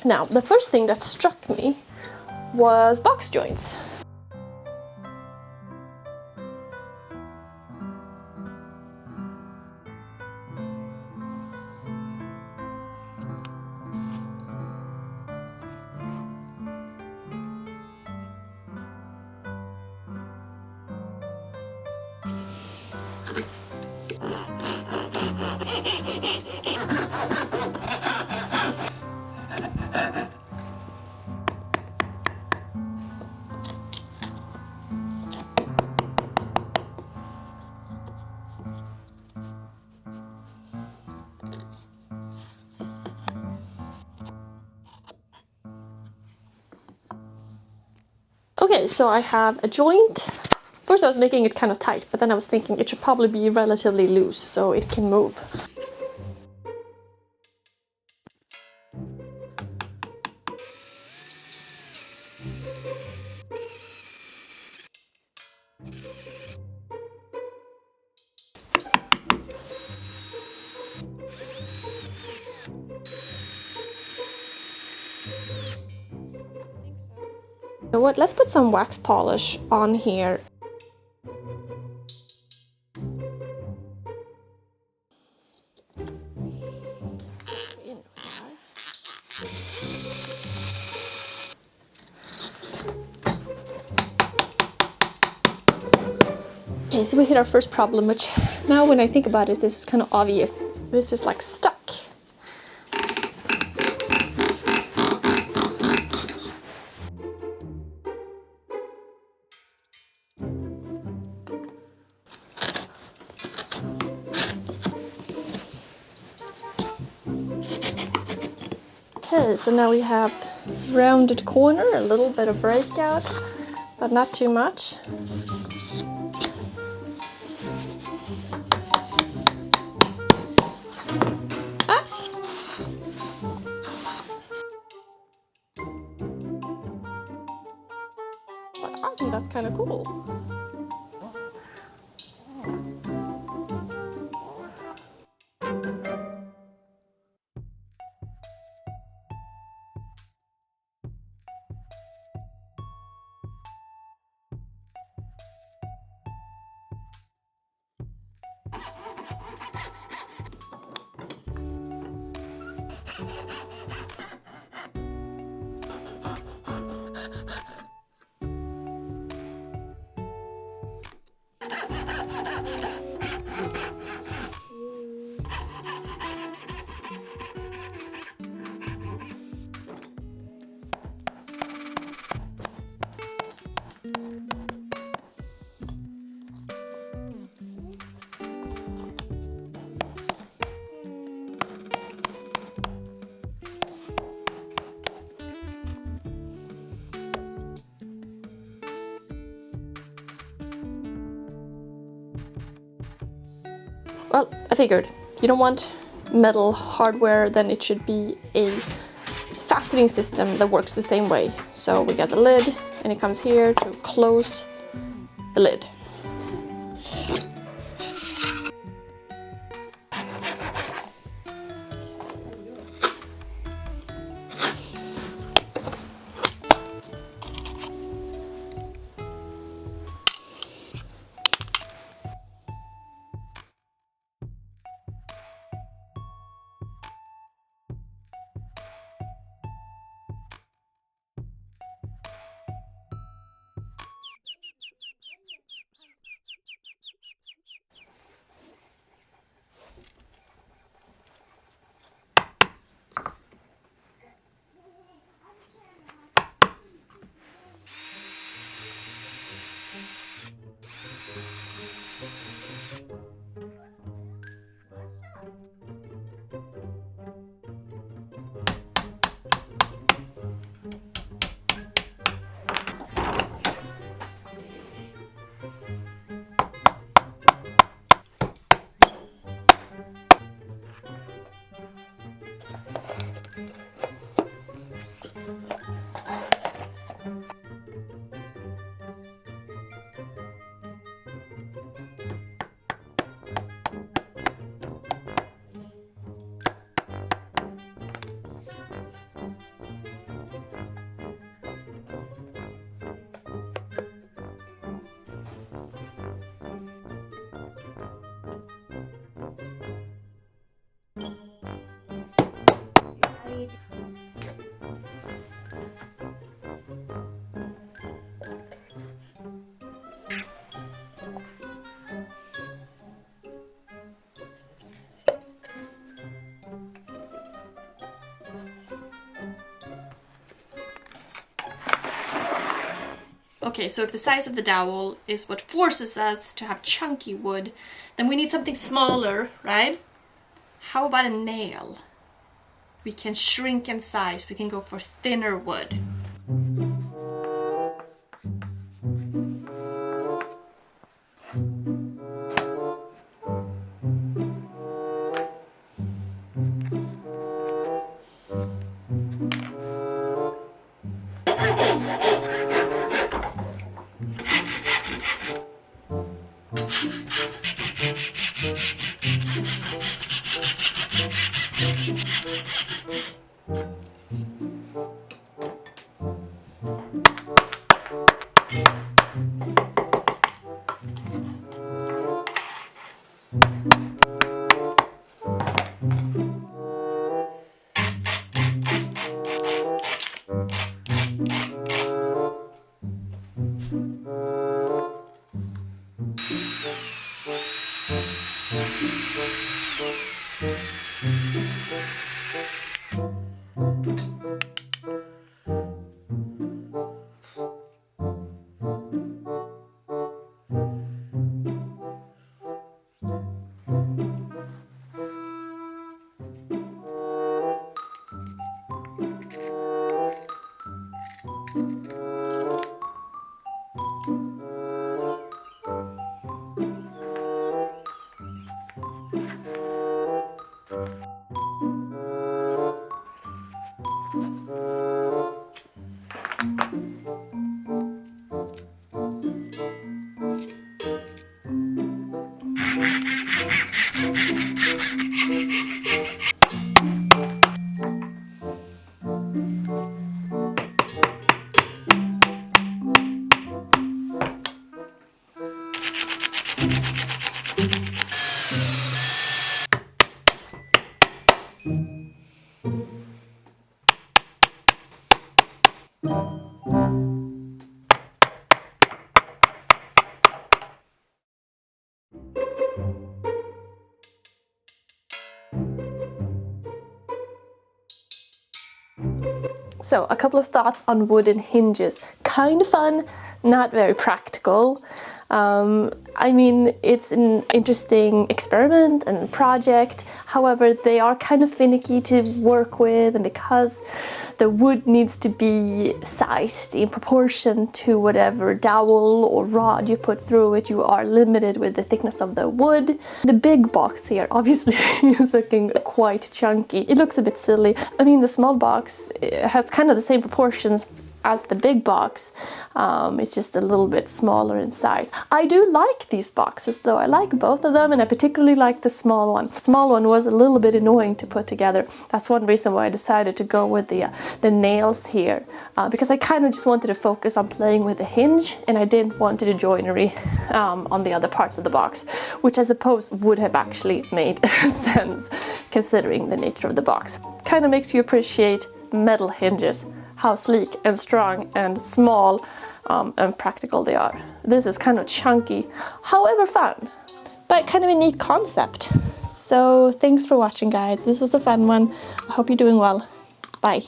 Now, the first thing that struck me was box joints. Okay, so I have a joint. First I was making it kind of tight, but then I was thinking it should probably be relatively loose so it can move. You know what, let's put some wax polish on here. Okay, so we hit our first problem, which now when I think about it, this is kind of obvious. This is like stuck. Okay, so now we have rounded corner, a little bit of breakout, but not too much. I think that's kind of cool. Well, I figured you don't want metal hardware, then it should be a fastening system that works the same way. So we got the lid and it comes here to close the lid. Okay, so if the size of the dowel is what forces us to have chunky wood, then we need something smaller, right? How about a nail? We can shrink in size, we can go for thinner wood. So a couple of thoughts on wooden hinges. Kind of fun, not very practical. I mean, it's an interesting experiment and project. However, they are kind of finicky to work with, and because the wood needs to be sized in proportion to whatever dowel or rod you put through it, you are limited with the thickness of the wood. The big box here obviously is looking quite chunky. It looks a bit silly. I mean, the small box has kind of the same proportions as the big box. It's just a little bit smaller in size. I do like these boxes though. I like both of them, and I particularly like the small one. The small one was a little bit annoying to put together. That's one reason why I decided to go with the nails here, because I kind of just wanted to focus on playing with the hinge, and I didn't want to do joinery on the other parts of the box, which I suppose would have actually made sense considering the nature of the box. Kind of makes you appreciate metal hinges, how sleek and strong and small and practical they are. This is kind of chunky, however fun, but kind of a neat concept. So thanks for watching, guys. This was a fun one. I hope you're doing well. Bye.